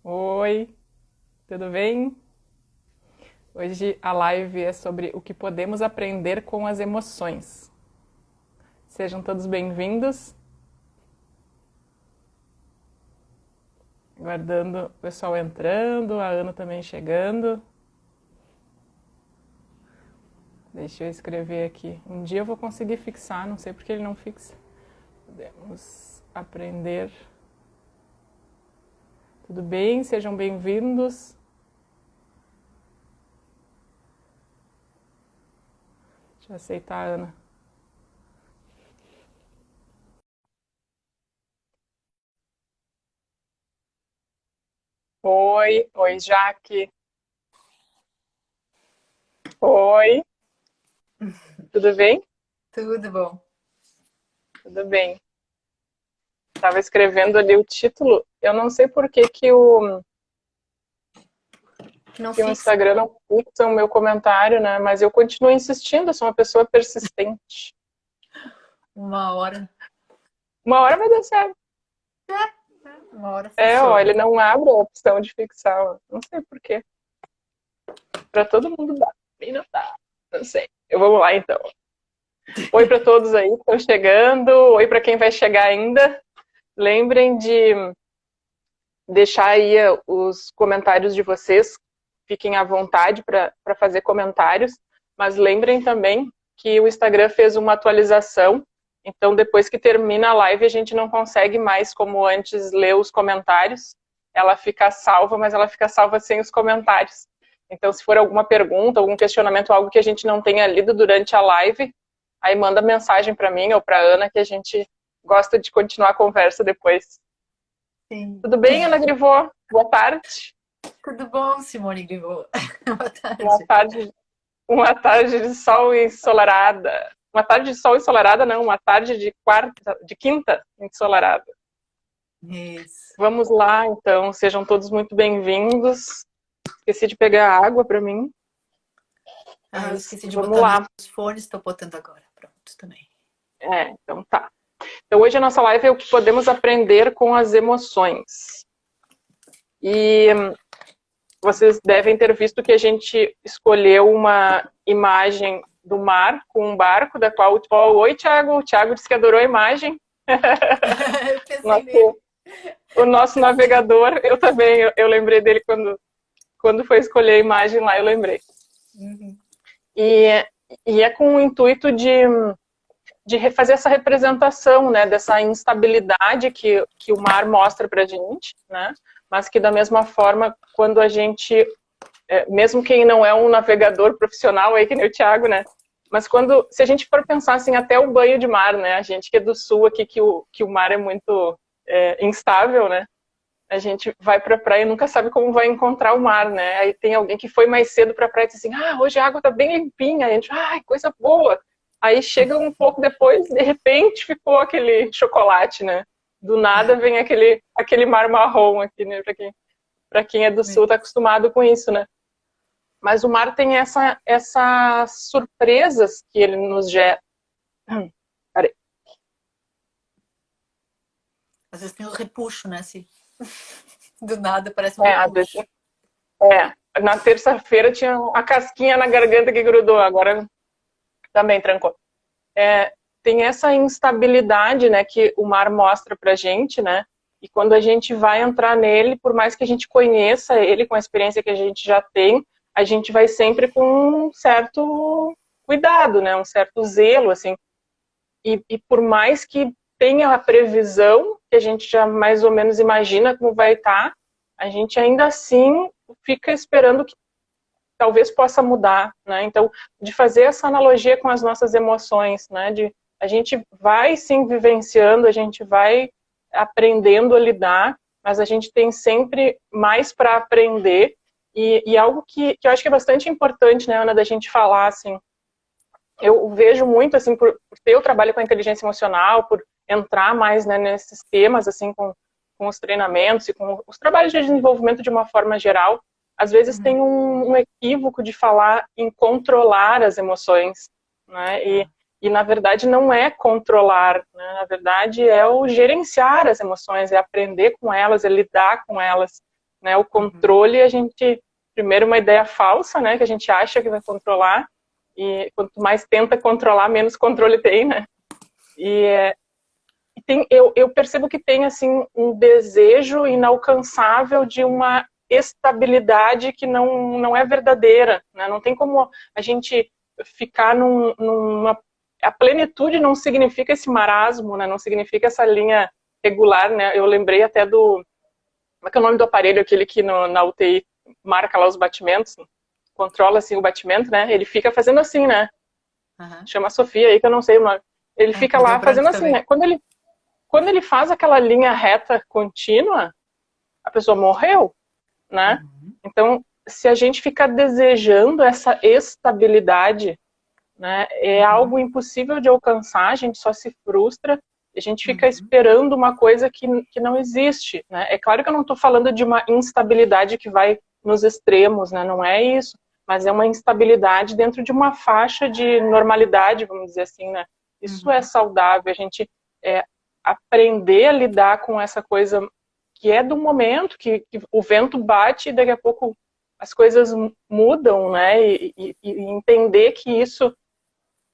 Oi, tudo bem? Hoje a live é sobre o que podemos aprender com as emoções. Sejam todos bem-vindos. Aguardando o pessoal entrando, a Ana também chegando. Deixa eu escrever aqui. Um dia eu vou conseguir fixar, não sei porque ele não fixa. Podemos aprender. Tudo bem? Sejam bem-vindos. Deixa eu aceitar a Ana. Oi, Jaque. Oi, tudo bem? Tudo bom. Tudo bem. Estava escrevendo ali o título. Eu não sei por que Não que o fixa Instagram não fixa o meu comentário, né? Mas eu continuo insistindo, eu sou uma pessoa persistente. uma hora. Uma hora vai dar certo. Uma hora É, ó, funciona. ele não abre a opção de fixar. Ó. Não sei por quê. Para todo mundo dá. E não dá. Não sei. Eu vou lá então. Oi para todos aí que estão chegando. Oi para quem vai chegar ainda. Lembrem de deixar aí os comentários de vocês. Fiquem à vontade para fazer comentários. Mas lembrem também que o Instagram fez uma atualização. Então, depois que termina a live, a gente não consegue mais, como antes, ler os comentários. Ela fica salva, mas ela fica salva sem os comentários. Então, se for alguma pergunta, algum questionamento, algo que a gente não tenha lido durante a live, aí manda mensagem para mim ou para Ana, que a gente gosta de continuar a conversa depois. Sim. Tudo bem, Ana Grivô? Boa tarde. Tudo bom, Simone Grivô? Boa Uma tarde. tarde, uma tarde de sol ensolarada. Uma tarde de sol ensolarada, não, uma tarde de quinta ensolarada. Isso. Vamos lá, então, sejam todos muito bem-vindos. Esqueci de pegar água para mim, Eu mas esqueci de vamos botar meus lá. fones, estou botando agora. Pronto, também. Então tá. Então hoje a nossa live é o que podemos aprender com as emoções. E vocês devem ter visto que a gente escolheu uma imagem do mar com um barco, da qual... oi, Thiago. O Thiago disse que adorou a imagem. Eu pensei nele. Nosso, o nosso navegador, eu também, eu lembrei dele quando foi escolher a imagem lá, eu lembrei. Uhum. E, e é com o intuito de refazer essa representação, né, dessa instabilidade que o mar mostra para a gente, né, mas que da mesma forma, quando a gente, mesmo quem não é um navegador profissional, aí que nem o Thiago, né, mas se a gente for pensar assim, até o banho de mar, né, a gente que é do sul aqui, que o mar é muito instável, né, a gente vai para a praia e nunca sabe como vai encontrar o mar, né? Aí tem alguém que foi mais cedo para a praia e diz assim, hoje a água tá bem limpinha. Aí a gente, coisa boa. Aí chega um pouco depois, de repente ficou aquele chocolate, né? Do nada vem aquele mar marrom aqui, né? Para quem é do sul tá acostumado com isso, né? Mas o mar tem essas surpresas que ele nos gera. Peraí. Às vezes tem o repuxo, né? Se do nada parece um Às vezes, repuxo. na terça-feira tinha a casquinha na garganta que grudou, agora também trancou. Tem essa instabilidade, né, que o mar mostra pra gente, né, e quando a gente vai entrar nele, por mais que a gente conheça ele com a experiência que a gente já tem, a gente vai sempre com um certo cuidado, né, um certo zelo, assim, e por mais que tenha a previsão, que a gente já mais ou menos imagina como vai estar, a gente ainda assim fica esperando que talvez possa mudar, né? Então, de fazer essa analogia com as nossas emoções, né? A gente vai sim vivenciando, a gente vai aprendendo a lidar, mas a gente tem sempre mais para aprender e algo que eu acho que é bastante importante, né, Ana, da gente falar, assim, eu vejo muito, assim, por ter o trabalho com a inteligência emocional, por entrar mais, né, nesses temas, assim, com os treinamentos e com os trabalhos de desenvolvimento de uma forma geral, às vezes tem Uhum. um equívoco de falar em controlar as emoções, né, e na verdade não é controlar, né, na verdade é o gerenciar as emoções, é aprender com elas, é lidar com elas, né? O controle, a gente, primeiro, uma ideia falsa, né? Que a gente acha que vai controlar, e quanto mais tenta controlar, menos controle tem, né? Eu percebo que tem, assim, um desejo inalcançável de uma estabilidade que não é verdadeira, né? Não tem como a gente ficar numa... A plenitude não significa esse marasmo, né? Não significa essa linha regular, né? Eu lembrei até do... Como é que é o nome do aparelho, aquele que na UTI marca lá os batimentos, controla, assim, o batimento, né? Ele fica fazendo assim, né? Uhum. Chama a Sofia aí, que eu não sei o nome. Ele fica Me deu lá branco fazendo assim, também. né? Quando ele faz aquela linha reta contínua, a pessoa morreu, né? Uhum. Então, se a gente ficar desejando essa estabilidade, né, é Uhum. algo impossível de alcançar, a gente só se frustra, a gente fica Uhum. esperando uma coisa que não existe, né? É claro que eu não estou falando de uma instabilidade que vai nos extremos, né? Não é isso, mas é uma instabilidade dentro de uma faixa de normalidade, vamos dizer assim, né? Isso é Uhum. saudável, a gente é, aprender a lidar com essa coisa que é do momento, que o vento bate e daqui a pouco as coisas mudam, né? E entender que isso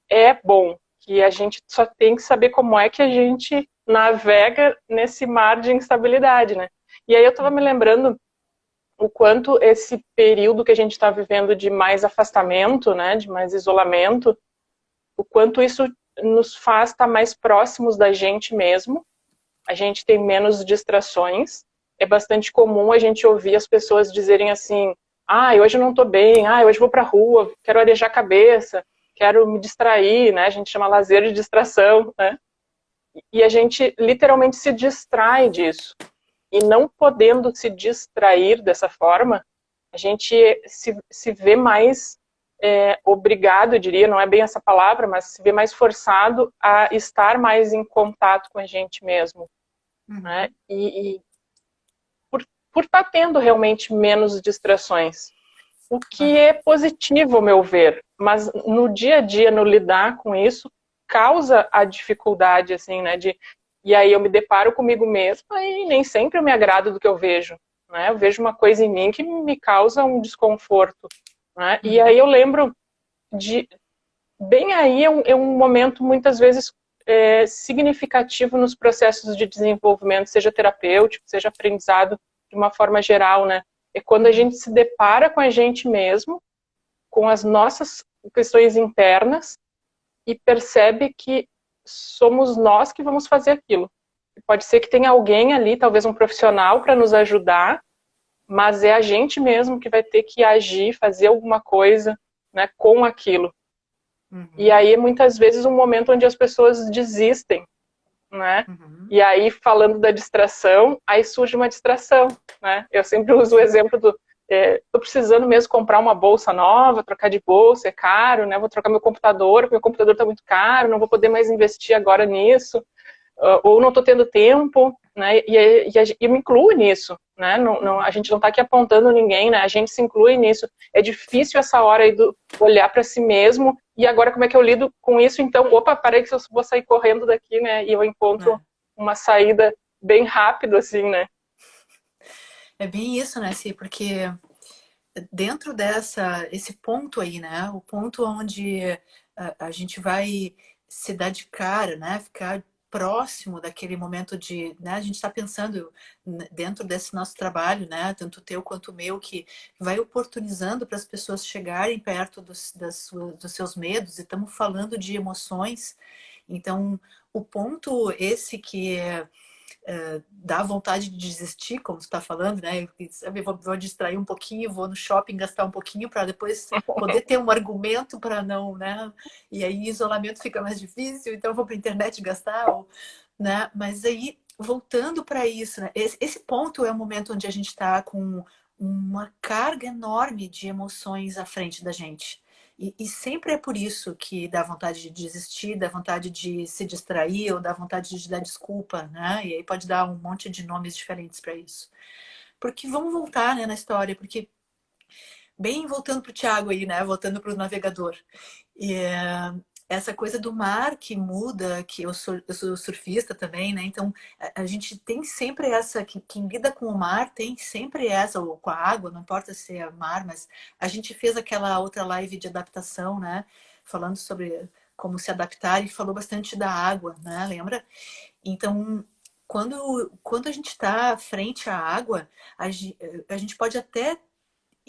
é bom, que a gente só tem que saber como é que a gente navega nesse mar de instabilidade, né? E aí eu estava me lembrando o quanto esse período que a gente está vivendo de mais afastamento, né, de mais isolamento, o quanto isso nos faz estar mais próximos da gente mesmo. A gente tem menos distrações. É bastante comum a gente ouvir as pessoas dizerem assim: ah, hoje eu não estou bem, ah, hoje eu vou para a rua, quero arejar a cabeça, quero me distrair, né? A gente chama lazer de distração, né? E a gente literalmente se distrai disso. E não podendo se distrair dessa forma, a gente se vê mais obrigado, eu diria, não é bem essa palavra, mas se vê mais forçado a estar mais em contato com a gente mesmo, né? Uhum. E por estar tendo realmente menos distrações, o que Aham. é positivo, ao meu ver, mas no dia a dia, no lidar com isso, causa a dificuldade, assim, né, e aí eu me deparo comigo mesma e nem sempre eu me agrado do que eu vejo, né, eu vejo uma coisa em mim que me causa um desconforto, né, e aí Uhum. eu lembro de, bem aí é um momento muitas vezes significativo nos processos de desenvolvimento, seja terapêutico, seja aprendizado de uma forma geral, né? É quando a Uhum. gente se depara com a gente mesmo, com as nossas questões internas e percebe que somos nós que vamos fazer aquilo. Pode ser que tenha alguém ali, talvez um profissional, para nos ajudar, mas é a gente mesmo que vai ter que agir, fazer alguma coisa, né, com aquilo. E Uhum. aí, muitas vezes, um momento onde as pessoas desistem, né? Uhum. E aí, falando da distração, aí surge uma distração, né? Eu sempre uso o exemplo do tô precisando mesmo comprar uma bolsa nova, trocar de bolsa, é caro, né? Vou trocar meu computador está muito caro, não vou poder mais investir agora nisso, ou não estou tendo tempo, né? E me incluo nisso, né? A gente não está aqui apontando ninguém, né? A gente se inclui nisso. É difícil essa hora aí do olhar para si mesmo e agora como é que eu lido com isso? Então, opa, parei que eu vou sair correndo daqui, né? E eu encontro É. uma saída bem rápido, assim, né? É bem isso, né, Si? Porque dentro esse ponto aí, né? O ponto onde a gente vai se dar de cara, né? Ficar próximo daquele momento de, né? A gente está pensando dentro desse nosso trabalho, né? Tanto teu quanto o meu, que vai oportunizando para as pessoas chegarem perto dos seus medos. E estamos falando de emoções. Então, o ponto esse que dá vontade de desistir, como você está falando, né? Eu vou distrair um pouquinho, vou no shopping gastar um pouquinho para depois poder ter um argumento para não, né? E aí isolamento fica mais difícil, então eu vou para a internet gastar, né? Mas aí voltando para isso, né? Esse ponto é o momento onde a gente está com uma carga enorme de emoções à frente da gente. E sempre é por isso que dá vontade de desistir, dá vontade de se distrair ou dá vontade de dar desculpa, né? E aí pode dar um monte de nomes diferentes para isso. Porque vamos voltar, né, na história, porque bem voltando para o Tiago aí, né? Voltando para o navegador. E, essa coisa do mar que muda, que eu sou surfista também, né? Então a gente tem sempre essa, quem lida com o mar tem sempre essa, ou com a água, não importa se é mar, mas a gente fez aquela outra live de adaptação, né? Falando sobre como se adaptar e falou bastante da água, né? Lembra? Então, quando a gente está frente à água, a gente pode até,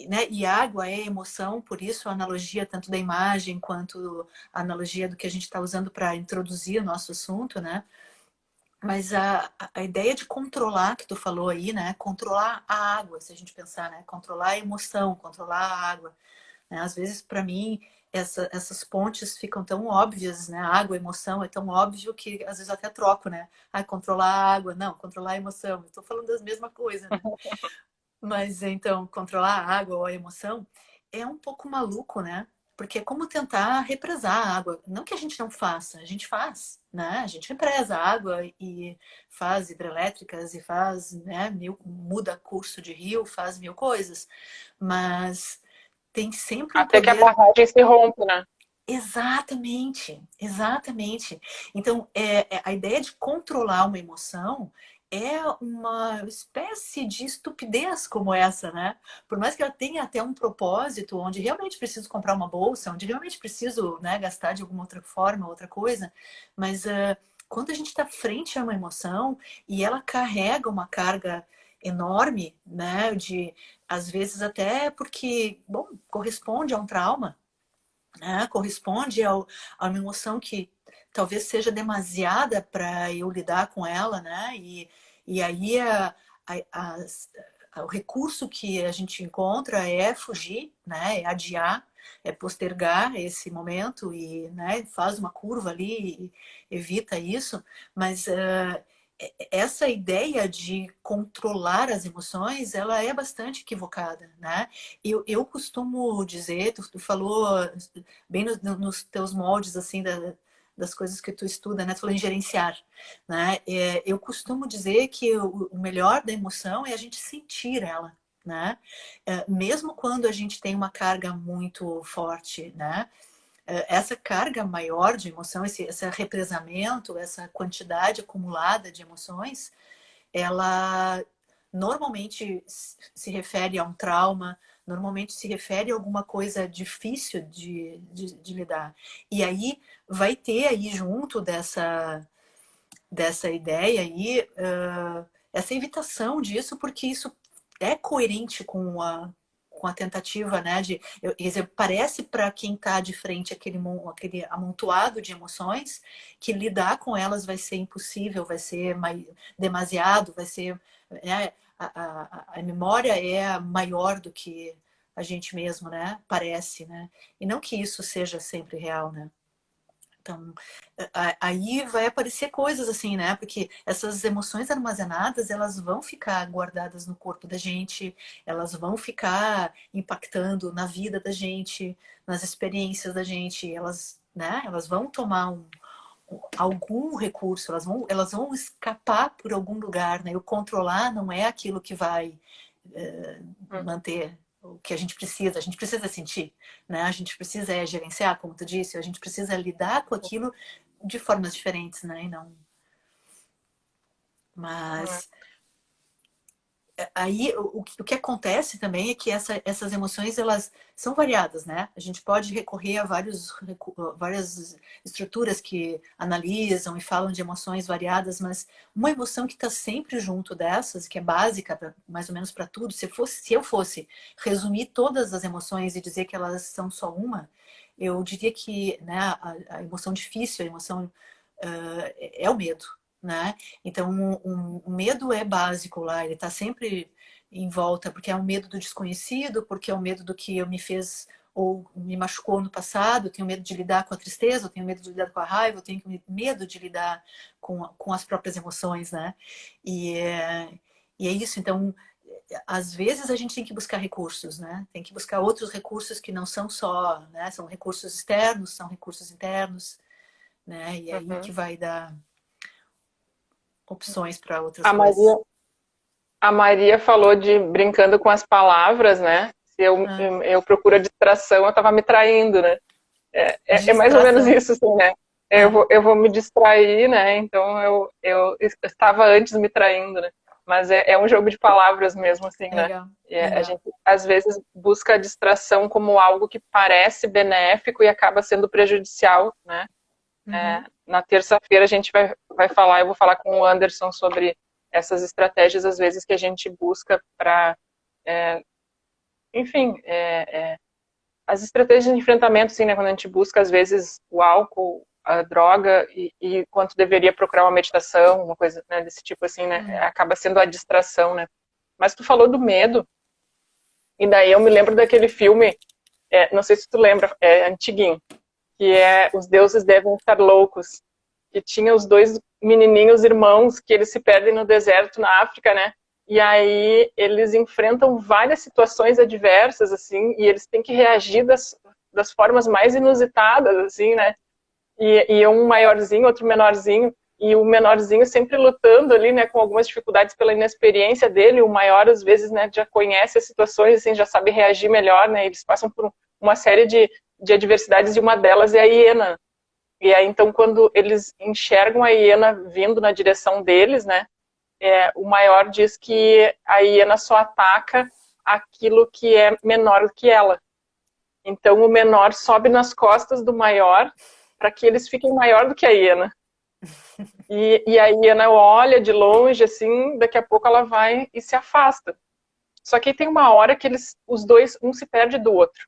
né? E água é emoção, por isso a analogia tanto da imagem quanto a analogia do que a gente está usando para introduzir o nosso assunto, né? Mas a ideia de controlar que tu falou aí, né? Controlar a água, se a gente pensar, né? Controlar a emoção, controlar a água, né? Às vezes, para mim, essas pontes ficam tão óbvias, né? Água, emoção, é tão óbvio que às vezes eu até troco, né? Ah, controlar a água, não, controlar a emoção. Estou falando das mesmas coisas, né? Mas então, controlar a água ou a emoção é um pouco maluco, né? Porque é como tentar represar a água. Não que a gente não faça, a gente faz, né? A gente represa a água e faz hidrelétricas e faz, né, muda curso de rio, faz mil coisas. Mas tem sempre um Até que a poder. barragem se rompe, né? Exatamente, exatamente. Então, a ideia de controlar uma emoção é uma espécie de estupidez como essa, né? Por mais que ela tenha até um propósito, onde realmente preciso comprar uma bolsa, onde realmente preciso, né, gastar de alguma outra forma, outra coisa, mas quando a gente está frente a uma emoção e ela carrega uma carga enorme, né, de às vezes até porque, bom, corresponde a um trauma, né? Corresponde a uma emoção que talvez seja demasiada para eu lidar com ela, né? E aí a, o recurso que a gente encontra é fugir, né? É adiar, é postergar esse momento e, né, faz uma curva ali e evita isso, mas essa ideia de controlar as emoções, ela é bastante equivocada, né? Eu costumo dizer, tu falou bem nos teus moldes, assim, das coisas que tu estuda, né? Tu falou em gerenciar, né? Eu costumo dizer que o melhor da emoção é a gente sentir ela, né? Mesmo quando a gente tem uma carga muito forte, né? Essa carga maior de emoção, esse represamento, essa quantidade acumulada de emoções, ela normalmente se refere a um trauma, normalmente se refere a alguma coisa difícil de lidar. E aí vai ter aí junto dessa ideia aí, essa evitação disso, porque isso é coerente com a tentativa, né, parece para quem está de frente aquele amontoado de emoções que lidar com elas vai ser impossível, vai ser demasiado, vai ser, né, a memória é maior do que a gente mesmo, né, parece, né, e não que isso seja sempre real, né. Então, aí vai aparecer coisas assim, né? Porque essas emoções armazenadas, elas vão ficar guardadas no corpo da gente, elas vão ficar impactando na vida da gente, nas experiências da gente, elas, né? Elas vão tomar algum recurso, elas vão escapar por algum lugar, né? E o controlar não é aquilo que vai manter o que a gente precisa sentir, né? A gente precisa gerenciar, como tu disse, a gente precisa lidar com aquilo de formas diferentes, né? E não. Mas aí o que acontece também é que essas emoções elas são variadas, né? A gente pode recorrer a várias estruturas que analisam e falam de emoções variadas, mas uma emoção que está sempre junto dessas, que é básica mais ou menos para tudo, se eu fosse resumir todas as emoções e dizer que elas são só uma, eu diria que, né, a emoção difícil, a emoção é o medo, né? Então, o medo é básico lá, ele está sempre em volta, porque é o medo do desconhecido, porque é o medo do que eu me fez ou me machucou no passado, eu tenho medo de lidar com a tristeza, eu tenho medo de lidar com a raiva, eu tenho medo de lidar com as próprias emoções, né? E é isso, então, às vezes a gente tem que buscar recursos, né? Tem que buscar outros recursos que não são só, né? São recursos externos, são recursos internos, né? E é aí que vai dar opções para outras A coisas. Maria, a Maria falou de brincando com as palavras, né? Se eu, Ah, eu procuro a distração, eu estava me traindo, né? É mais ou menos Distração. isso, assim, né? É, Eu vou me distrair, né? Então eu estava antes me traindo, né? Mas é um jogo de palavras mesmo, assim, né? legal, A legal. gente às vezes busca a distração como algo que parece benéfico e acaba sendo prejudicial, né? Uhum. Na terça-feira a gente vai falar, eu vou falar com o Anderson sobre essas estratégias, às vezes, que a gente busca para, enfim, as estratégias de enfrentamento, assim, né, quando a gente busca, às vezes, o álcool, a droga, e quanto deveria procurar uma meditação, uma coisa, né, desse tipo, assim, né, Uhum. acaba sendo a distração, né. Mas tu falou do medo, e daí eu me lembro daquele filme, não sei se tu lembra, é antiguinho, que é Os Deuses Devem Estar Loucos, que tinha os dois menininhos irmãos que eles se perdem no deserto na África, né? E aí eles enfrentam várias situações adversas, assim, e eles têm que reagir das formas mais inusitadas, assim, né? E um maiorzinho, outro menorzinho, e o menorzinho sempre lutando ali, né, com algumas dificuldades pela inexperiência dele, o maior às vezes, né, já conhece as situações, assim, já sabe reagir melhor, né? Eles passam por uma série de adversidades e uma delas é a hiena. E aí, então, quando eles enxergam a hiena vindo na direção deles, né, o maior diz que a hiena só ataca aquilo que é menor que ela. Então, o menor sobe nas costas do maior para que eles fiquem maior do que a hiena. E a hiena olha de longe, assim, daqui a pouco ela vai e se afasta. Só que aí tem uma hora que os dois, um se perde do outro.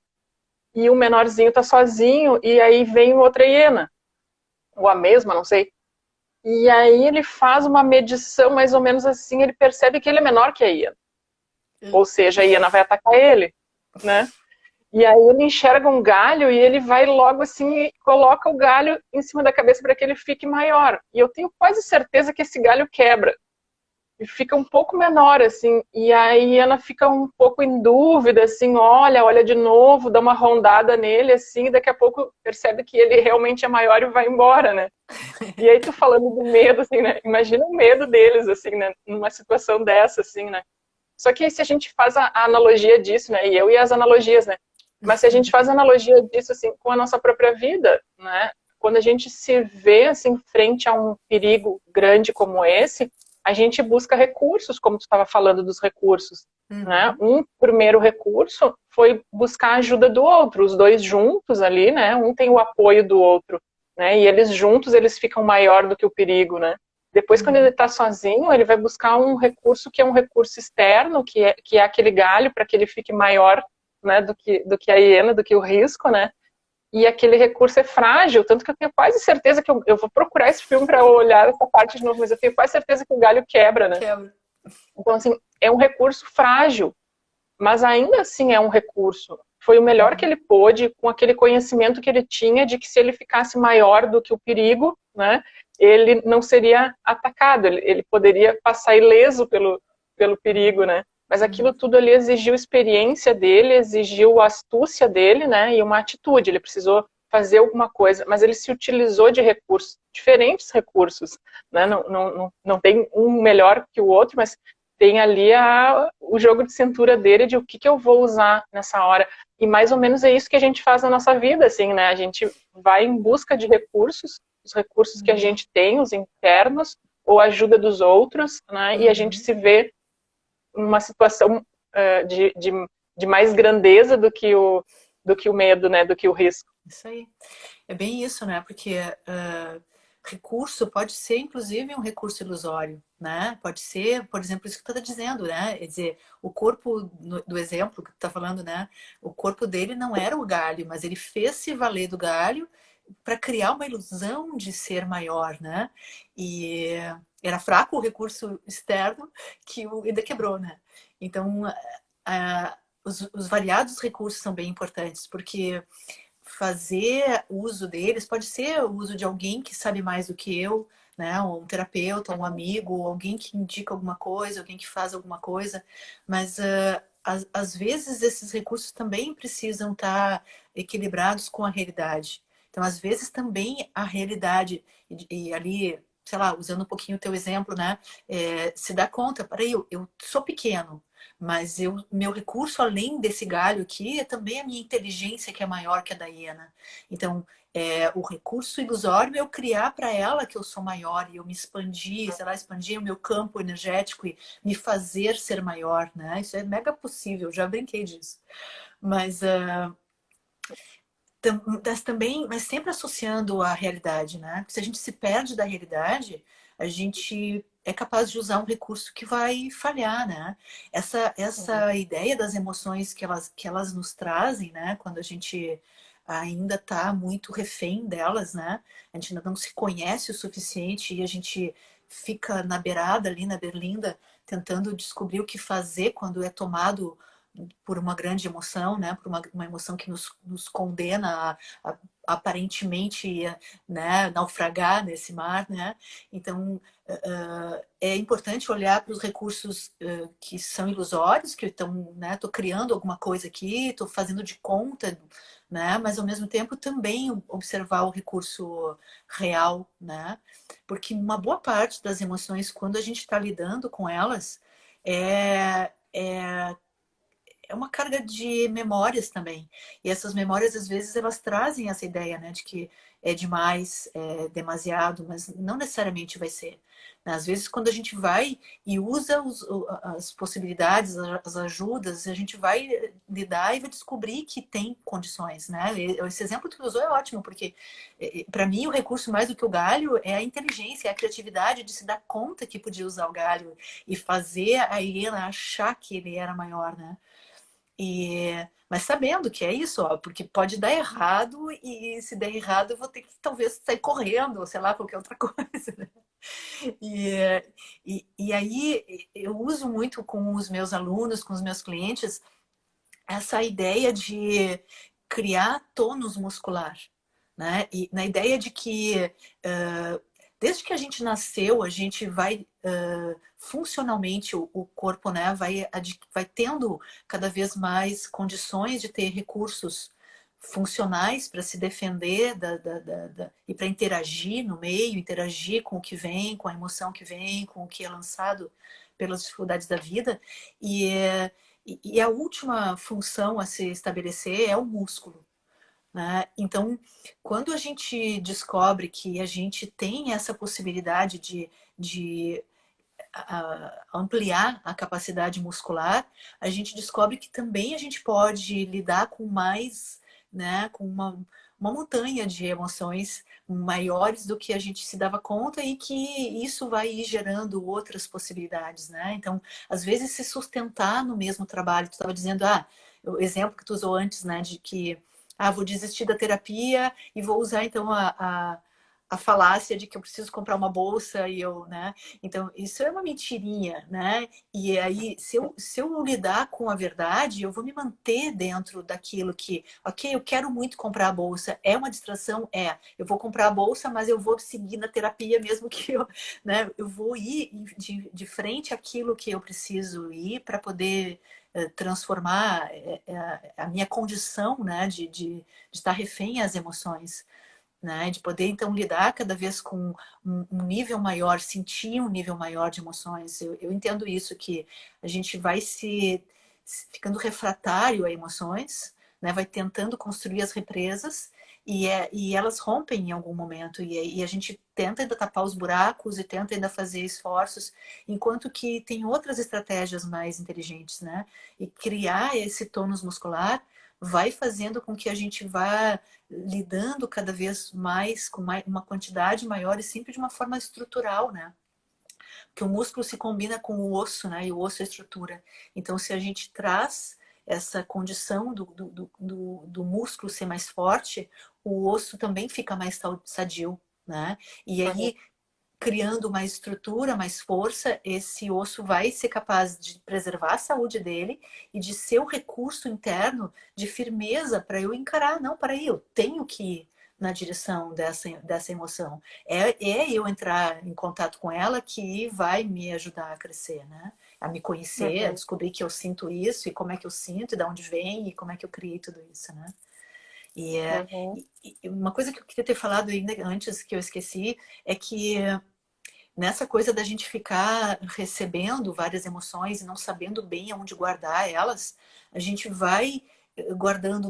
E o menorzinho tá sozinho, e aí vem outra hiena. Ou a mesma, não sei. E aí ele faz uma medição mais ou menos assim, ele percebe que ele é menor que a hiena. Ou seja, a hiena vai atacar ele, né? E aí ele enxerga um galho e ele vai logo assim e coloca o galho em cima da cabeça para que ele fique maior. E eu tenho quase certeza que esse galho quebra e fica um pouco menor, assim, e a hiena fica um pouco em dúvida, assim, olha de novo, dá uma rondada nele, assim, e daqui a pouco percebe que ele realmente é maior e vai embora, né? E aí tu falando do medo, assim, né? Imagina o medo deles, assim, né? Numa situação dessa, assim, né? Só que se a gente faz a analogia disso, né? E eu e as analogias, né? Mas se a gente faz a analogia disso, assim, com a nossa própria vida, né? Quando a gente se vê, assim, frente a um perigo grande como esse, a gente busca recursos, como tu estava falando dos recursos, né? Uhum. Um primeiro recurso foi buscar a ajuda do outro, os dois juntos ali, né? Um tem o apoio do outro, né? E eles juntos, eles ficam maior do que o perigo, né? Depois, quando ele Uhum. está sozinho, ele vai buscar um recurso que é um recurso externo, que é aquele galho, para que ele fique maior, né, do que a hiena, do que o risco, né? E aquele recurso é frágil, tanto que eu tenho quase certeza que eu vou procurar esse filme para olhar essa parte de novo, mas eu tenho quase certeza que o galho quebra, né? Quebra. Então, assim, é um recurso frágil, mas ainda assim é um recurso. Foi o melhor que Uhum. ele pôde, com aquele conhecimento que ele tinha de que se ele ficasse maior do que o perigo, né, ele não seria atacado, ele poderia passar ileso pelo perigo, né? Mas aquilo Uhum. tudo ali exigiu experiência dele, exigiu astúcia dele, né, e uma atitude. Ele precisou fazer alguma coisa, mas ele se utilizou de recursos, diferentes recursos, né? Não tem um melhor que o outro, mas tem ali o jogo de cintura dele de o que eu vou usar nessa hora. E mais ou menos é isso que a gente faz na nossa vida, assim, né? A gente vai em busca de recursos, os recursos que a Uhum. gente tem, os internos, ou a ajuda dos outros, né? E a gente Uhum. se vê numa situação de mais grandeza do que o medo, né? Do que o risco. Isso aí. É bem isso, né? Porque recurso pode ser, inclusive, um recurso ilusório, né? Pode ser, por exemplo, isso que tu está dizendo, né? Quer dizer, o corpo do exemplo que tu está falando, né? O corpo dele não era o galho, mas ele fez se valer do galho para criar uma ilusão de ser maior, né? E era fraco o recurso externo que ainda quebrou, né? Então, os variados recursos são bem importantes, porque fazer uso deles pode ser o uso de alguém que sabe mais do que eu, né? Um terapeuta, um amigo, alguém que indica alguma coisa, alguém que faz alguma coisa, mas às vezes esses recursos também precisam estar equilibrados com a realidade. Então, às vezes também a realidade e ali sei lá, usando um pouquinho o teu exemplo, né? Se dá conta, peraí, eu sou pequeno, mas meu recurso além desse galho aqui é também a minha inteligência que é maior que a da hiena. Então, o recurso ilusório é eu criar para ela que eu sou maior e eu me expandir, sei lá, expandir o meu campo energético e me fazer ser maior, né? Isso é mega possível, já brinquei disso. Mas mas sempre associando à realidade, né? Porque se a gente se perde da realidade, a gente é capaz de usar um recurso que vai falhar, né? Essa ideia das emoções que elas nos trazem, né? Quando a gente ainda está muito refém delas, né? A gente ainda não se conhece o suficiente e a gente fica na beirada ali, na berlinda, tentando descobrir o que fazer quando é tomado por uma grande emoção, né? Por uma emoção que nos condena a aparentemente, né, naufragar nesse mar, né? Então, é importante olhar para os recursos que são ilusórios, que estão, né? Estou criando alguma coisa aqui, estou fazendo de conta, né? Mas ao mesmo tempo também observar o recurso real, né? Porque uma boa parte das emoções, quando a gente está lidando com elas, é uma carga de memórias também. E essas memórias, às vezes, elas trazem essa ideia, né, de que é demais, é demasiado, mas não necessariamente vai ser. Às vezes, quando a gente vai e usa as possibilidades, as ajudas, a gente vai lidar e vai descobrir que tem condições, né? Esse exemplo que tu usou é ótimo, porque para mim o recurso mais do que o galho é a inteligência, é a criatividade de se dar conta que podia usar o galho e fazer a hiena achar que ele era maior, né? Mas sabendo que é isso, ó, porque pode dar errado e se der errado eu vou ter que talvez sair correndo, ou sei lá, qualquer outra coisa, né? E, e aí eu uso muito com os meus alunos, com os meus clientes, essa ideia de criar tônus muscular, né? E na ideia de que desde que a gente nasceu, a gente vai funcionalmente o corpo, né, vai tendo cada vez mais condições de ter recursos funcionais para se defender e para interagir no meio, interagir com o que vem, com a emoção que vem, com o que é lançado pelas dificuldades da vida. E, e a última função a se estabelecer é o músculo, né? Então, quando a gente descobre que a gente tem essa possibilidade de ampliar a capacidade muscular, a gente descobre que também a gente pode lidar com mais, né, com uma montanha de emoções maiores do que a gente se dava conta e que isso vai ir gerando outras possibilidades, né? Então, às vezes se sustentar no mesmo trabalho, tu estava dizendo, o exemplo que tu usou antes, né, de que vou desistir da terapia e vou usar então a falácia de que eu preciso comprar uma bolsa e eu, né? Então, isso é uma mentirinha, né? E aí, se eu lidar com a verdade, eu vou me manter dentro daquilo que, ok, eu quero muito comprar a bolsa, é uma distração? É. Eu vou comprar a bolsa, mas eu vou seguir na terapia mesmo que eu, né? Eu vou ir de frente àquilo que eu preciso ir para poder transformar a minha condição, né, de estar refém às emoções, né, de poder então lidar cada vez com um nível maior, sentir um nível maior de emoções. Eu entendo isso, que a gente vai ficando refratário a emoções, né, vai tentando construir as represas e elas rompem em algum momento e a gente tenta ainda tapar os buracos e tenta ainda fazer esforços, enquanto que tem outras estratégias mais inteligentes, né? E criar esse tônus muscular vai fazendo com que a gente vá lidando cada vez mais com uma quantidade maior e sempre de uma forma estrutural, né? Porque o músculo se combina com o osso, né? E o osso é estrutura. Então, se a gente traz essa condição do músculo ser mais forte, o osso também fica mais sadio, né? E aí, criando mais estrutura, mais força, esse osso vai ser capaz de preservar a saúde dele e de ser o recurso interno de firmeza para eu encarar. Não, para aí, eu tenho que ir na direção dessa emoção. É eu entrar em contato com ela que vai me ajudar a crescer, né? A me conhecer, a descobrir que eu sinto isso e como é que eu sinto, e de onde vem e como é que eu criei tudo isso, né? E uma coisa que eu queria ter falado ainda antes, que eu esqueci, é que nessa coisa da gente ficar recebendo várias emoções e não sabendo bem aonde guardar elas, a gente vai guardando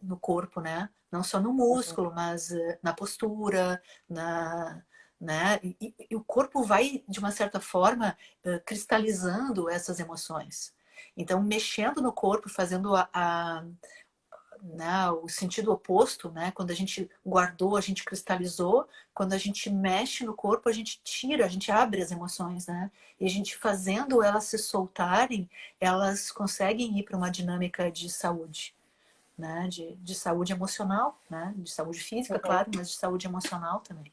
no corpo, né? Não só no Uhum. músculo, mas na postura, né? E o corpo vai, de uma certa forma, cristalizando essas emoções. Então, mexendo no corpo, fazendo né, o sentido oposto, né? Quando a gente guardou, a gente cristalizou. Quando a gente mexe no corpo, a gente tira, a gente abre as emoções, né? E a gente fazendo elas se soltarem, elas conseguem ir para uma dinâmica de saúde, né? De saúde emocional, né? De saúde física, Uhum. claro, mas de saúde emocional também,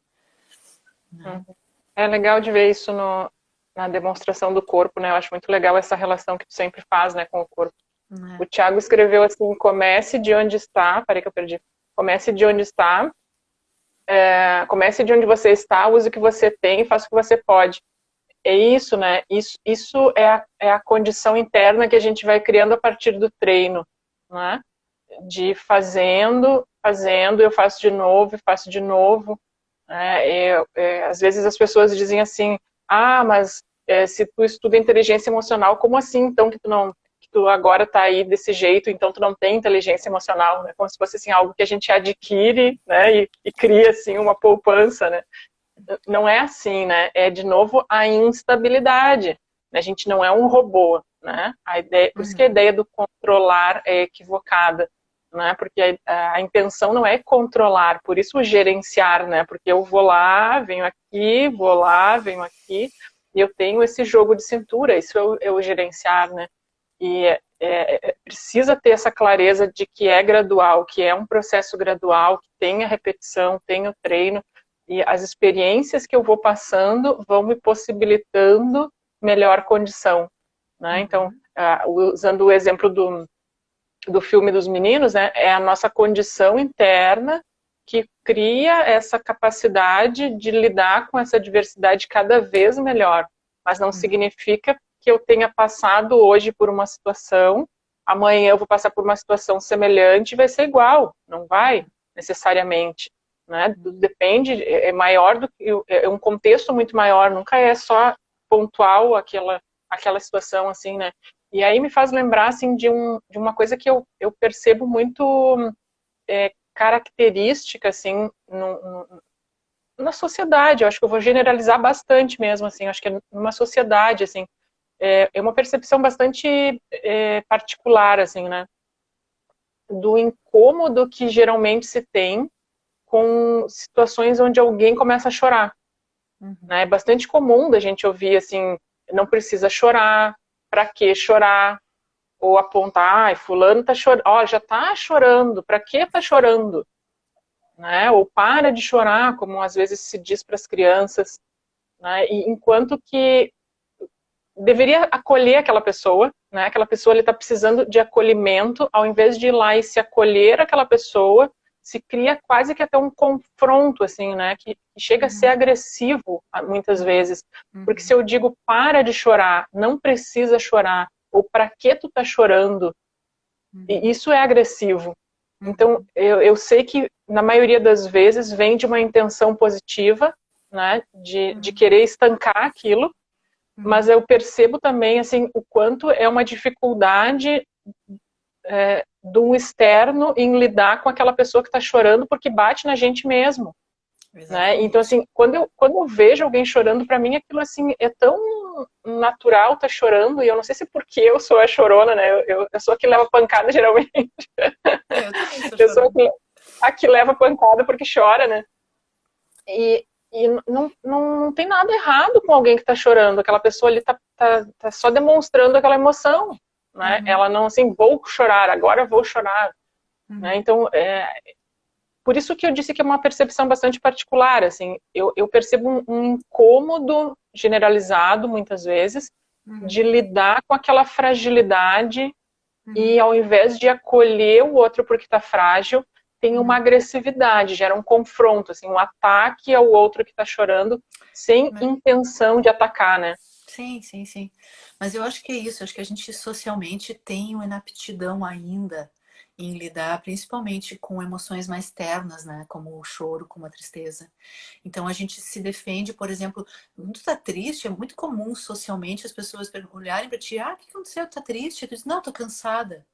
né? Uhum. É legal de ver isso na demonstração do corpo, né? Eu acho muito legal essa relação que tu sempre faz, né, com o corpo. O Né? Thiago escreveu assim: comece de onde está. Peraí que eu perdi. Comece de onde está. Comece de onde você está. Use o que você tem. Faça o que você pode. É isso, né? Isso é a condição interna que a gente vai criando a partir do treino, né? De fazendo, eu faço de novo, e faço de novo. Às vezes as pessoas dizem assim: ah, mas se tu estuda inteligência emocional, como assim então que tu agora está aí desse jeito, então tu não tem inteligência emocional, né? Como se fosse assim algo que a gente adquire, né? E cria assim uma poupança, né? Não é assim, né? É de novo a instabilidade. A gente não é um robô, né? A ideia, por isso que a Uhum. ideia do controlar é equivocada, né? Porque a intenção não é controlar, por isso o gerenciar, né? Porque eu vou lá, venho aqui, e eu tenho esse jogo de cintura, isso é o gerenciar, né? E precisa ter essa clareza de que é gradual, que é um processo gradual, que tem a repetição, tem o treino, e as experiências que eu vou passando vão me possibilitando melhor condição, né? Então, Uhum. usando o exemplo do filme dos meninos, né, é a nossa condição interna que cria essa capacidade de lidar com essa diversidade cada vez melhor, mas não Uhum. significa que eu tenha passado hoje por uma situação, amanhã eu vou passar por uma situação semelhante e vai ser igual, não vai necessariamente, né? Depende, é maior do que é um contexto muito maior, nunca é só pontual aquela situação assim, né? E aí me faz lembrar assim de uma coisa que eu percebo muito característica assim na sociedade. Eu acho que eu vou generalizar bastante mesmo assim. Eu acho que é numa sociedade assim é uma percepção bastante particular assim, né? Do incômodo que geralmente se tem com situações onde alguém começa a chorar. Uhum. Né? É bastante comum da gente ouvir assim, não precisa chorar, para que chorar? Ou apontar, ai, fulano tá chorando, ó, já tá chorando, para que tá chorando? Né? Ou para de chorar, como às vezes se diz para as crianças, né? E enquanto que deveria acolher aquela pessoa, né? Aquela pessoa está precisando de acolhimento, ao invés de ir lá e se acolher aquela pessoa, se cria quase que até um confronto, assim, né? Que chega a ser Uhum. agressivo muitas Uhum. vezes. Porque se Uhum. eu digo para de chorar, não precisa chorar, ou para que tu tá chorando, e Uhum. isso é agressivo. Então, Uhum. eu sei que na maioria das vezes vem de uma intenção positiva, né? De Uhum. querer estancar aquilo, mas Uhum. eu percebo também assim o quanto é uma dificuldade do externo em lidar com aquela pessoa que está chorando porque bate na gente mesmo, né? Então Exatamente. assim, quando eu vejo alguém chorando, para mim aquilo assim é tão natural tá chorando, e eu não sei se porque eu sou a chorona, né? Eu sou a que leva pancada geralmente. Eu também sou Eu sou chorona. a que leva pancada porque chora, né? E não tem nada errado com alguém que está chorando. Aquela pessoa ali tá só demonstrando aquela emoção, né? Uhum. Ela não assim, vou chorar, agora vou chorar, né? Uhum. Então, por isso que eu disse que é uma percepção bastante particular, assim. Eu percebo um incômodo generalizado, muitas vezes, de Uhum. lidar com aquela fragilidade e Uhum. ao invés de acolher o outro porque está frágil, tem uma Uhum. agressividade, gera um confronto, assim, um ataque ao outro que está chorando, sem Mas- intenção de atacar, né? Sim, sim, sim. Mas eu acho que é isso. Eu acho que a gente socialmente tem uma inaptidão ainda em lidar principalmente com emoções mais ternas, né? Como o choro, como a tristeza. Então a gente se defende, por exemplo, quando tu tá triste, é muito comum socialmente as pessoas olharem para ti, o que aconteceu? Tu tá triste? Tu diz, não, tô cansada.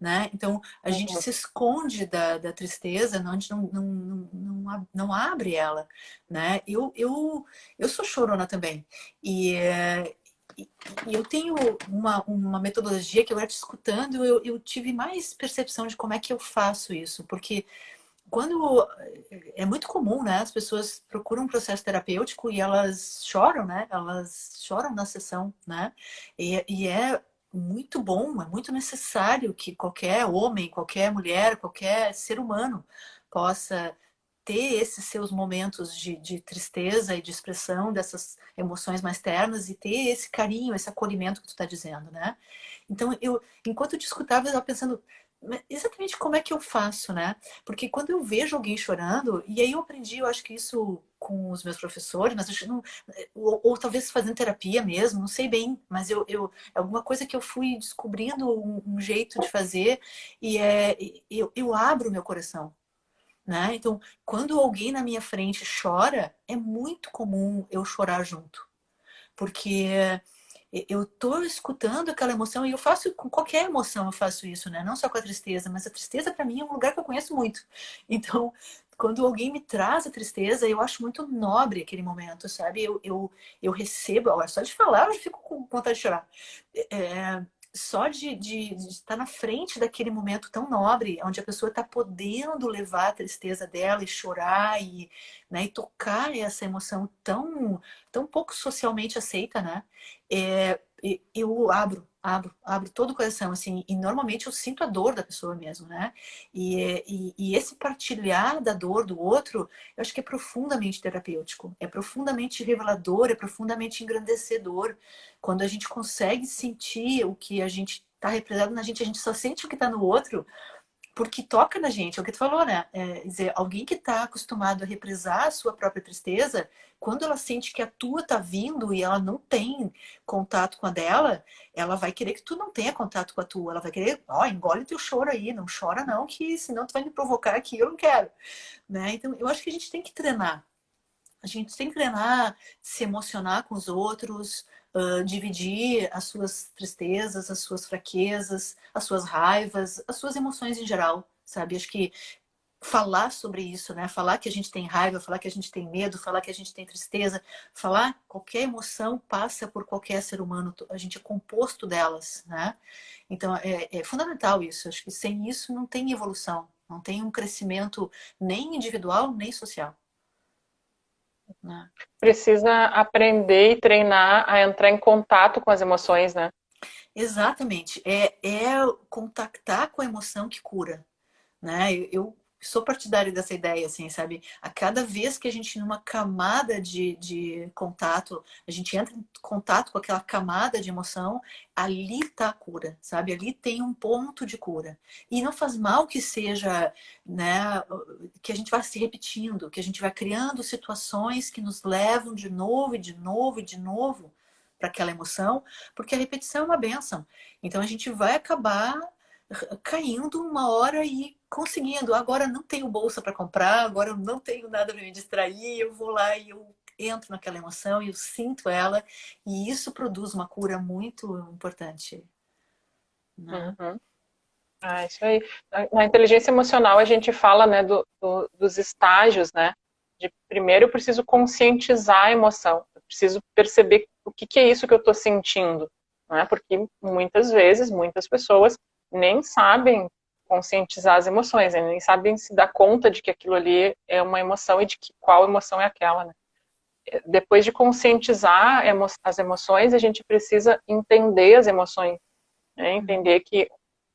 Né? Então a gente Uhum. se esconde da tristeza, não, a gente não abre ela, né? Eu sou chorona também e, e eu tenho uma metodologia que eu te escutando, eu tive mais percepção de como é que eu faço isso, porque quando é muito comum, né? As pessoas procuram um processo terapêutico e elas choram, né? Elas choram na sessão, né? E é muito bom, é muito necessário que qualquer homem, qualquer mulher, qualquer ser humano possa ter esses seus momentos de tristeza e de expressão dessas emoções mais ternas e ter esse carinho, esse acolhimento que tu está dizendo, né? Então, enquanto eu te escutava, eu estava pensando exatamente como é que eu faço, né? Porque quando eu vejo alguém chorando, e aí eu aprendi, eu acho que isso com os meus professores, mas acho que não, ou talvez fazendo terapia mesmo, não sei bem, mas é alguma coisa que eu fui descobrindo um jeito de fazer e eu abro meu coração. Né? Então, quando alguém na minha frente chora, é muito comum eu chorar junto, porque eu tô escutando aquela emoção e eu faço com qualquer emoção, eu faço isso, né? Não só com a tristeza, mas a tristeza para mim é um lugar que eu conheço muito. Então, quando alguém me traz a tristeza, eu acho muito nobre aquele momento, sabe? Eu recebo, olha, só de falar eu já fico com vontade de chorar. É, só de estar na frente daquele momento tão nobre, onde a pessoa está podendo levar a tristeza dela e chorar e, né, e tocar essa emoção tão pouco socialmente aceita, né? Eu abro todo o coração, assim, e normalmente eu sinto a dor da pessoa mesmo, né? E esse partilhar da dor do outro, eu acho que é profundamente terapêutico, é profundamente revelador, é profundamente engrandecedor. Quando a gente consegue sentir o que a gente está represado na gente, a gente só sente o que está no outro, porque toca na gente, é o que tu falou, né? É, dizer, alguém que está acostumado a represar a sua própria tristeza, quando ela sente que a tua tá vindo e ela não tem contato com a dela, ela vai querer que tu não tenha contato com a tua. Ela vai querer, engole teu choro aí, não chora não, que senão tu vai me provocar aqui, eu não quero. Né? Então, eu acho que a gente tem que treinar. A gente tem que treinar, se emocionar com os outros, dividir as suas tristezas, as suas fraquezas, as suas raivas, as suas emoções em geral, sabe? Acho que falar sobre isso, né? Falar que a gente tem raiva, falar que a gente tem medo, falar que a gente tem tristeza, falar qualquer emoção passa por qualquer ser humano, a gente é composto delas, né? Então é fundamental isso. Acho que sem isso não tem evolução, não tem um crescimento nem individual nem social, né? Precisa aprender e treinar a entrar em contato com as emoções, né? Exatamente. É contactar com a emoção que cura, né? Eu sou partidária dessa ideia, assim, sabe? A cada vez que a gente, numa camada de contato, a gente entra em contato com aquela camada de emoção, ali tá a cura, sabe? Ali tem um ponto de cura. E não faz mal que seja, né, que a gente vá se repetindo, que a gente vá criando situações que nos levam de novo e de novo e de novo para aquela emoção, porque a repetição é uma bênção. Então a gente vai acabar caindo uma hora e conseguindo. Agora não tenho bolsa para comprar, agora eu não tenho nada para me distrair, eu vou lá e eu entro naquela emoção e eu sinto ela, e isso produz uma cura muito importante, né? Uhum. Isso aí. Na inteligência emocional a gente fala, né, dos estágios, né? De primeiro eu preciso conscientizar a emoção, eu preciso perceber o que é isso que eu estou sentindo, né? Porque muitas vezes, muitas pessoas nem sabem conscientizar as emoções, né? Nem sabem se dar conta de que aquilo ali é uma emoção e de que qual emoção é aquela, né? Depois de conscientizar as emoções, a gente precisa entender as emoções, né? Entender que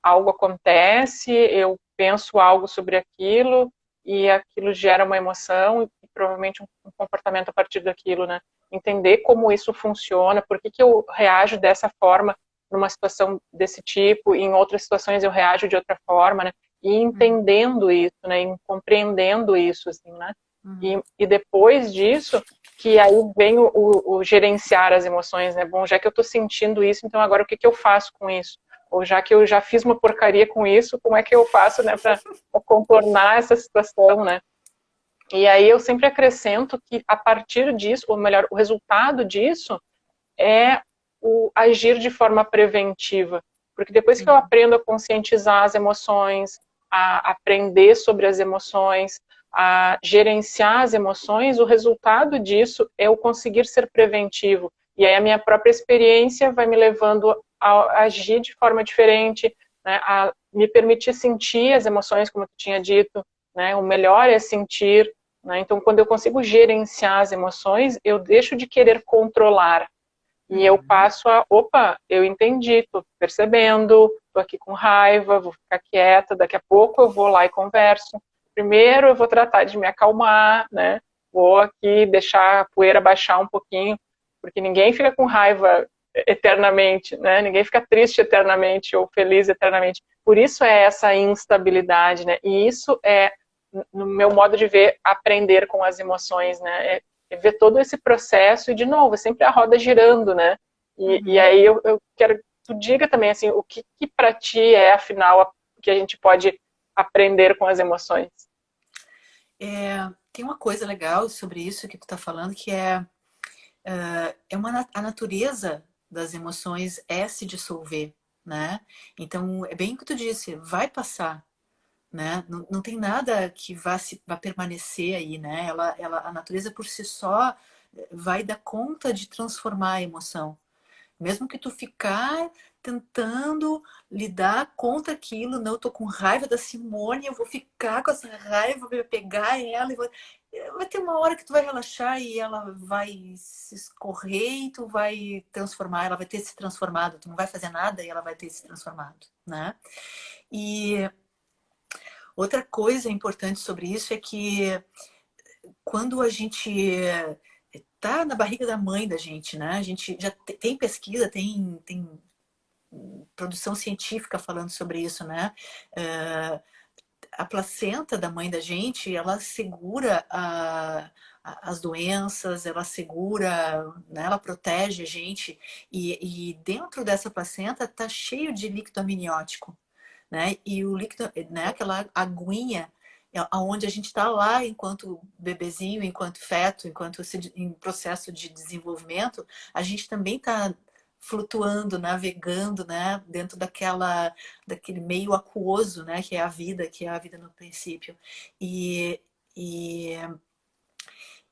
algo acontece, eu penso algo sobre aquilo e aquilo gera uma emoção e provavelmente um comportamento a partir daquilo, né? Entender como isso funciona, por que eu reajo dessa forma numa situação desse tipo e em outras situações eu reajo de outra forma, né? E entendendo isso, né? E compreendendo isso, assim, né? E depois disso, que aí vem o gerenciar as emoções, né? Bom, já que eu estou sentindo isso, então agora o que eu faço com isso? Ou já que eu já fiz uma porcaria com isso, como é que eu faço, né, para contornar essa situação, né? E aí eu sempre acrescento que a partir disso, ou melhor, o resultado disso é o agir de forma preventiva. Porque depois que eu aprendo a conscientizar as emoções, a aprender sobre as emoções, a gerenciar as emoções, o resultado disso é eu conseguir ser preventivo. E aí a minha própria experiência vai me levando a agir de forma diferente, né, a me permitir sentir as emoções, como eu tinha dito, né, o melhor é sentir, né, então quando eu consigo gerenciar as emoções, eu deixo de querer controlar, e eu passo opa, eu entendi, tô percebendo, tô aqui com raiva, vou ficar quieta, daqui a pouco eu vou lá e converso. Primeiro eu vou tratar de me acalmar, né? Vou aqui deixar a poeira baixar um pouquinho, porque ninguém fica com raiva eternamente, né? Ninguém fica triste eternamente ou feliz eternamente. Por isso é essa instabilidade, né? E isso é, no meu modo de ver, aprender com as emoções, né? Ver todo esse processo e, de novo, é sempre a roda girando, né? E aí eu quero que tu diga também, assim, o que para ti é, afinal, o que a gente pode aprender com as emoções? Tem uma coisa legal sobre isso que tu tá falando, que a natureza das emoções é se dissolver, né? Então, é bem o que tu disse, vai passar, né? Não tem nada que vá permanecer aí, né? A natureza por si só vai dar conta de transformar a emoção. Mesmo que tu ficar tentando lidar contra aquilo, não, eu tô com raiva da Simone, eu vou ficar com essa raiva, vou pegar ela e vai ter uma hora que tu vai relaxar e ela vai se escorrer e tu vai transformar, ela vai ter se transformado, tu não vai fazer nada e ela vai ter se transformado, né? E outra coisa importante sobre isso é que quando a gente tá na barriga da mãe da gente, né? A gente já tem pesquisa, tem produção científica falando sobre isso, né? A placenta da mãe da gente, ela segura as doenças, ela segura, né? Ela protege a gente. E dentro dessa placenta tá cheio de líquido amniótico, né? E o líquido, né? Aquela aguinha aonde a gente está lá enquanto bebezinho, enquanto feto, em processo de desenvolvimento, a gente também está flutuando, navegando, né, dentro daquele meio aquoso, né, que é a vida no princípio. E, e,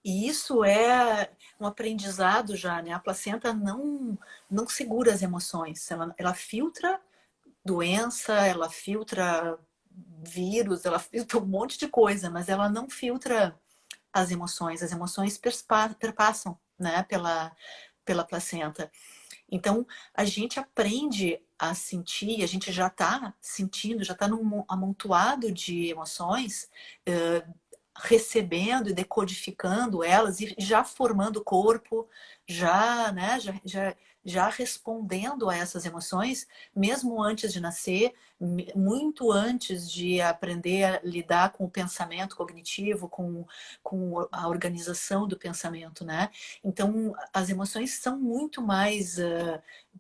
e isso é um aprendizado já, né? A placenta não segura as emoções, ela filtra doença, ela filtra vírus, ela filtra um monte de coisa, mas ela não filtra as emoções. As emoções perpassam, né, pela placenta. Então, a gente aprende a sentir, a gente já está sentindo, já está num amontoado de emoções, recebendo e decodificando elas e já formando o corpo, já, né, já respondendo a essas emoções, mesmo antes de nascer, muito antes de aprender a lidar com o pensamento cognitivo, com a organização do pensamento, né? Então, as emoções são muito mais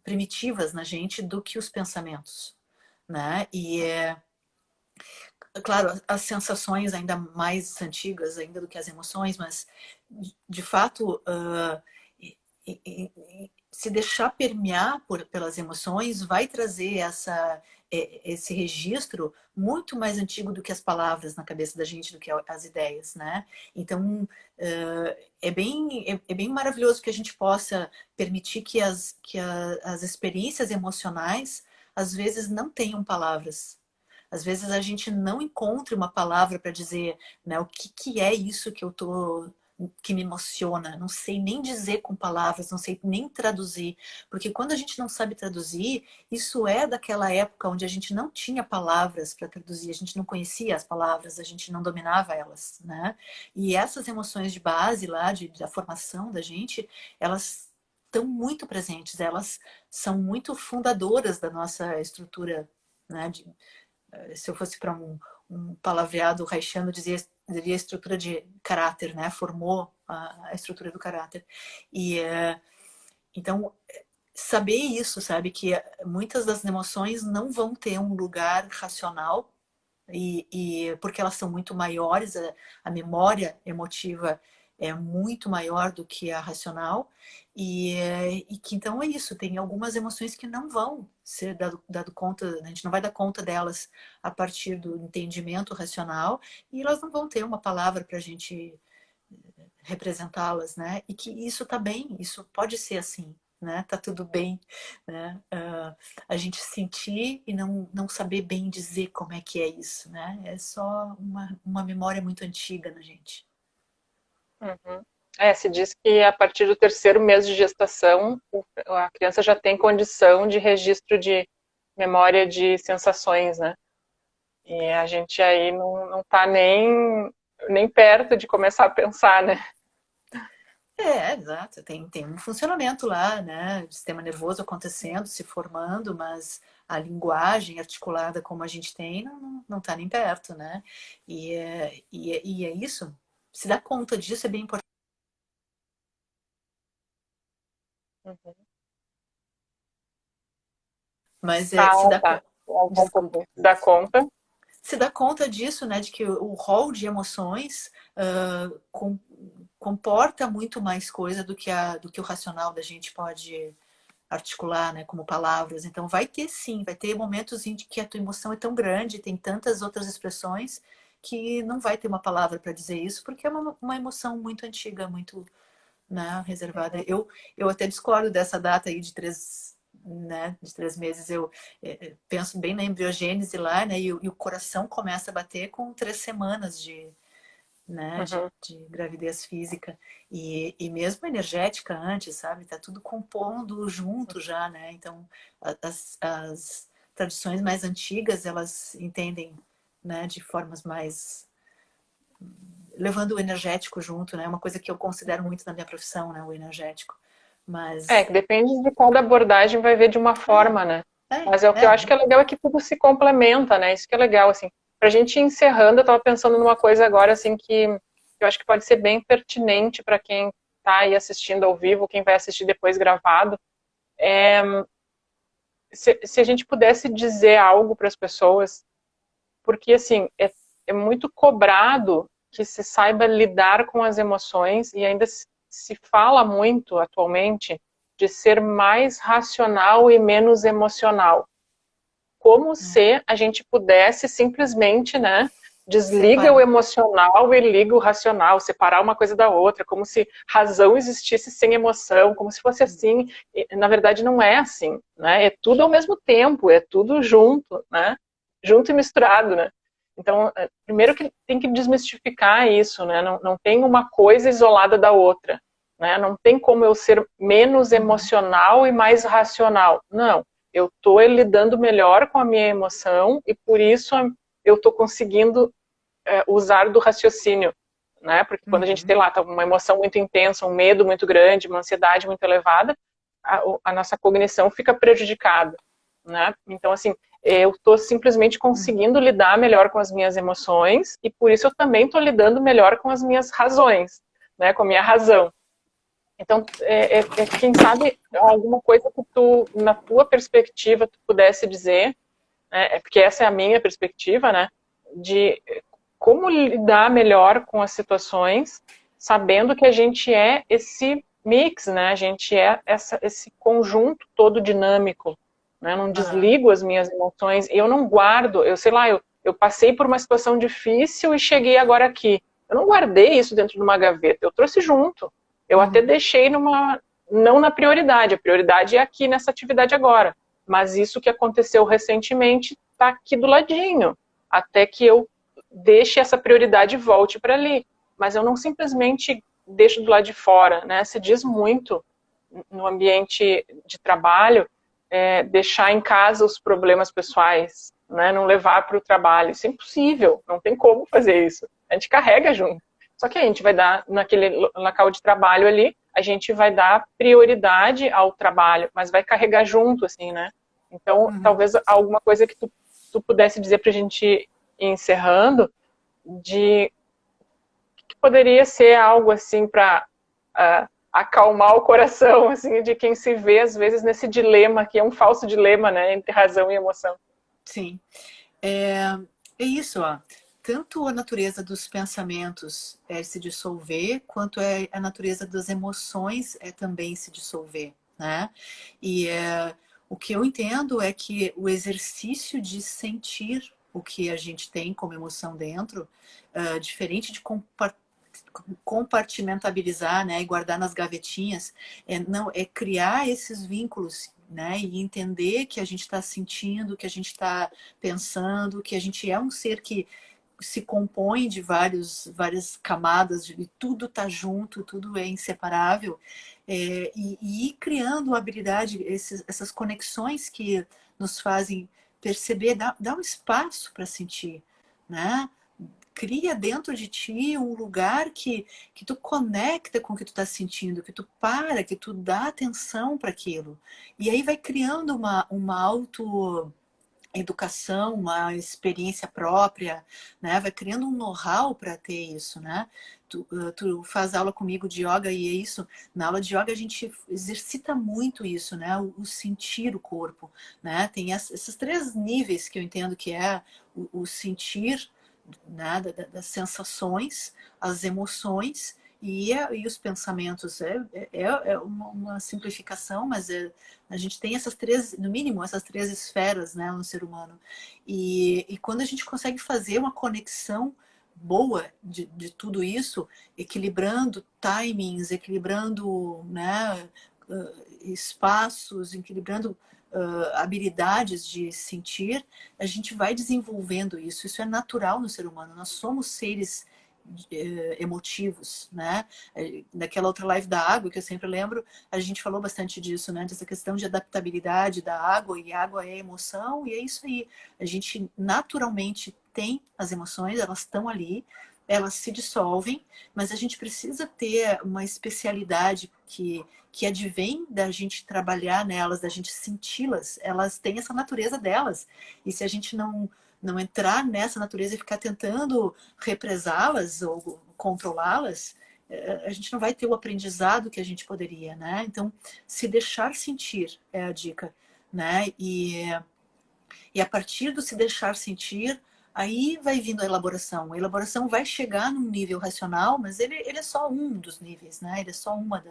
primitivas na gente do que os pensamentos, né? E claro, as sensações ainda mais antigas ainda do que as emoções, mas de fato se deixar permear pelas emoções vai trazer esse registro muito mais antigo do que as palavras na cabeça da gente, do que as ideias, né? Então é bem maravilhoso que a gente possa permitir que as experiências emocionais às vezes não tenham palavras. Às vezes a gente não encontra uma palavra para dizer, né, o que é isso que me emociona. Não sei nem dizer com palavras, não sei nem traduzir. Porque quando a gente não sabe traduzir, isso é daquela época onde a gente não tinha palavras para traduzir, a gente não conhecia as palavras, a gente não dominava elas, né? E essas emoções de base lá, da formação da gente, elas estão muito presentes, elas são muito fundadoras da nossa estrutura, né, se eu fosse para um palavreado haitiano, diria estrutura de caráter, né? Formou a estrutura do caráter. E então saber isso, sabe? Que muitas das emoções não vão ter um lugar racional, porque elas são muito maiores, a memória emotiva é muito maior do que a racional, e que então é isso, tem algumas emoções que não vão ser dado conta, a gente não vai dar conta delas a partir do entendimento racional, e elas não vão ter uma palavra para a gente representá-las, né? E que isso tá bem, isso pode ser assim, né? Tá tudo bem, né? A gente sentir e não saber bem dizer como é que é isso, né? É só uma memória muito antiga na gente. Uhum. Se diz que a partir do terceiro mês de gestação, a criança já tem condição de registro de memória de sensações, né? E a gente aí não tá nem perto de começar a pensar, né? Exato. Tem um funcionamento lá, né? O sistema nervoso acontecendo, se formando, mas a linguagem articulada como a gente tem não tá nem perto, né? E é isso. Se dar conta disso é bem importante. Uhum. Mas se Ah, dá tá. conta. Um Desculpa. pouquinho. Dá conta? Se dá conta disso, né? De que o rol de emoções comporta muito mais coisa do que o racional da gente pode articular, né, como palavras. Então vai ter sim, vai ter momentos em que a tua emoção é tão grande, tem tantas outras expressões que não vai ter uma palavra para dizer isso, porque é uma emoção muito antiga, muito, né, reservada. Uhum. Eu até discordo dessa data aí de 3, né, de 3 meses. Eu penso bem na embriogênese lá, né, e o coração começa a bater com 3 semanas né, Uhum. de gravidez física e mesmo energética antes, sabe? Tá tudo compondo junto já, né? Então, as tradições mais antigas, elas entendem, né, de formas mais levando o energético junto, né? Uma coisa que eu considero muito na minha profissão, né, o energético. Mas Que depende de cada abordagem, vai ver de uma forma, né? Mas o que eu acho que é legal é que tudo se complementa, né? Isso que é legal, assim. Pra gente ir encerrando, eu tava pensando numa coisa agora, assim, que eu acho que pode ser bem pertinente para quem tá aí assistindo ao vivo, quem vai assistir depois gravado. Se a gente pudesse dizer algo para as pessoas, porque, assim, é muito cobrado que se saiba lidar com as emoções e ainda se fala muito atualmente de ser mais racional e menos emocional. Como se a gente pudesse simplesmente, né, desliga o separar. emocional e liga o racional, separar uma coisa da outra, como se razão existisse sem emoção, como se fosse assim. E, na verdade, não é assim, né? É tudo ao mesmo tempo, é tudo junto, né? Junto e misturado, né? Então, primeiro que tem que desmistificar isso, né? Não tem uma coisa isolada da outra, né? Não tem como eu ser menos emocional e mais racional. Não, eu estou lidando melhor com a minha emoção e por isso eu estou conseguindo usar do raciocínio, né? Porque quando a gente tem lá uma emoção muito intensa, um medo muito grande, uma ansiedade muito elevada, a nossa cognição fica prejudicada, né? Então, assim, eu estou simplesmente conseguindo lidar melhor com as minhas emoções e por isso eu também estou lidando melhor com as minhas razões, né? Com a minha razão. Então, quem sabe alguma coisa que tu, na tua perspectiva, tu pudesse dizer, né, porque essa é a minha perspectiva, né, de como lidar melhor com as situações, sabendo que a gente é esse mix, né, a gente é esse conjunto todo dinâmico, né, eu não desligo as minhas emoções, eu não guardo, eu sei lá, eu passei por uma situação difícil e cheguei agora aqui. Eu não guardei isso dentro de uma gaveta, eu trouxe junto. Eu até deixei não na prioridade, a prioridade é aqui nessa atividade agora. Mas isso que aconteceu recentemente está aqui do ladinho, até que eu deixe essa prioridade e volte para ali. Mas eu não simplesmente deixo do lado de fora, né? Se diz muito no ambiente de trabalho, deixar em casa os problemas pessoais, né? Não levar para o trabalho. Isso é impossível, não tem como fazer isso. A gente carrega junto. Só que a gente vai dar, naquele local de trabalho ali, a gente vai dar prioridade ao trabalho, mas vai carregar junto, assim, né? Então, talvez alguma coisa que tu pudesse dizer pra gente ir encerrando, de que poderia ser algo assim para acalmar o coração, assim, de quem se vê, às vezes, nesse dilema, que é um falso dilema, né, entre razão e emoção. Sim. É isso, ó. Tanto a natureza dos pensamentos é se dissolver, quanto a natureza das emoções é também se dissolver, né? E o que eu entendo é que o exercício de sentir o que a gente tem como emoção dentro, diferente de compartimentabilizar, né, e guardar nas gavetinhas, não, é criar esses vínculos, né, e entender que a gente está sentindo, que a gente está pensando, que a gente é um ser que se compõe de várias camadas, e tudo está junto, tudo é inseparável, e ir criando habilidade, essas conexões que nos fazem perceber, dá um espaço para sentir, né? Cria dentro de ti um lugar que tu conecta com o que tu está sentindo, que tu para, que tu dá atenção para aquilo. E aí vai criando uma autoeducação, uma experiência própria, né? Vai criando um know-how para ter isso, né? Tu faz aula comigo de yoga e é isso. Na aula de yoga a gente exercita muito isso, né? O sentir o corpo, né? Tem esses 3 níveis que eu entendo que é o sentir, né, das sensações, as emoções e os pensamentos. É uma simplificação, mas a gente tem essas 3, no mínimo, essas 3 esferas, né, no ser humano. E quando a gente consegue fazer uma conexão boa de tudo isso, equilibrando timings, equilibrando, né, espaços, equilibrando habilidades de sentir, a gente vai desenvolvendo isso. Isso é natural no ser humano. Nós somos seres emotivos, né? Naquela outra live da água, que eu sempre lembro, a gente falou bastante disso, né? Dessa questão de adaptabilidade da água, e água é emoção, e é isso aí. A gente naturalmente tem as emoções, elas estão ali, elas se dissolvem, mas a gente precisa ter uma especialidade que advém da gente trabalhar nelas, da gente senti-las. Elas têm essa natureza delas. E se a gente não entrar nessa natureza e ficar tentando represá-las ou controlá-las, a gente não vai ter o aprendizado que a gente poderia, né? Então, se deixar sentir é a dica, né? E a partir do se deixar sentir, aí vai vindo a elaboração. A elaboração vai chegar num nível racional, mas ele é só um dos níveis, né? Ele é só uma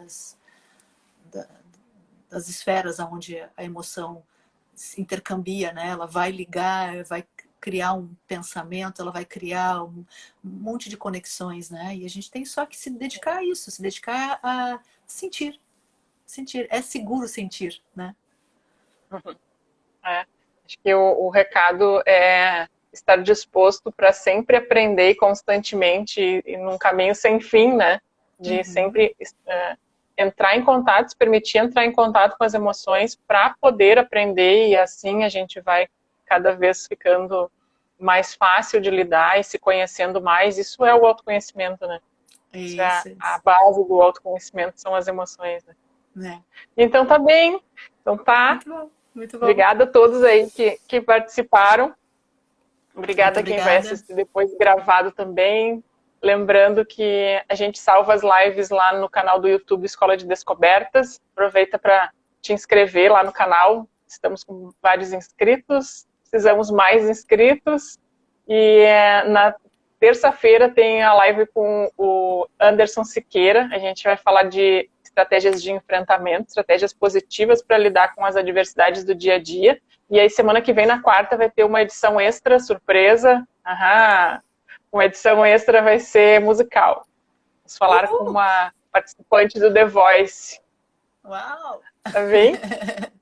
das esferas onde a emoção se intercambia, né? Ela vai ligar, vai criar um pensamento, ela vai criar um monte de conexões, né? E a gente tem só que se dedicar a isso, se dedicar a sentir. Sentir. É seguro sentir, né? Acho que o recado é estar disposto para sempre aprender constantemente e num caminho sem fim, né? De sempre entrar em contato, se permitir entrar em contato com as emoções para poder aprender, e assim a gente vai cada vez ficando mais fácil de lidar e se conhecendo mais. Isso é o autoconhecimento, né? Isso é a base do autoconhecimento, são as emoções, né? Então tá bem. Então tá. Muito bom. Muito bom. Obrigada a todos aí que participaram. Obrigada a quem vai assistir depois gravado também. Lembrando que a gente salva as lives lá no canal do YouTube Escola de Descobertas. Aproveita para te inscrever lá no canal. Estamos com vários inscritos. Precisamos mais inscritos. E na terça-feira tem a live com o Anderson Siqueira. A gente vai falar de estratégias de enfrentamento, estratégias positivas para lidar com as adversidades do dia a dia. E aí, semana que vem, na quarta, vai ter uma edição extra, surpresa. Uma edição extra vai ser musical. Vamos falar com uma participante do The Voice. Uau! Tá bem?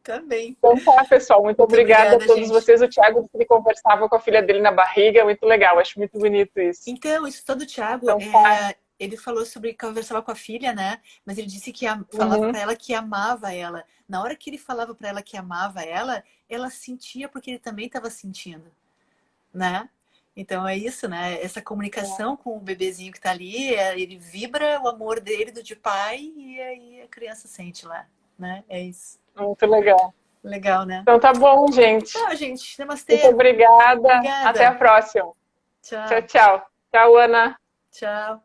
Tá bem. Então tá, pessoal. Muito obrigada a todos vocês. O Thiago disse que ele conversava com a filha dele na barriga. Muito legal. Acho muito bonito isso. Então, isso todo o Thiago... Então, tá. Ele falou sobre que conversava com a filha, né? Mas ele disse que falava para ela que amava ela. Na hora que ele falava para ela que amava ela sentia porque ele também estava sentindo, né? Então é isso, né? Essa comunicação com o bebezinho que está ali, ele vibra o amor dele do de pai e aí a criança sente lá, né? É isso. Muito legal. Legal, né? Então tá bom, gente. Tchau, gente. Namastê. Muito obrigada. Até a próxima. Tchau. Tchau, tchau. Tchau, Ana. Tchau.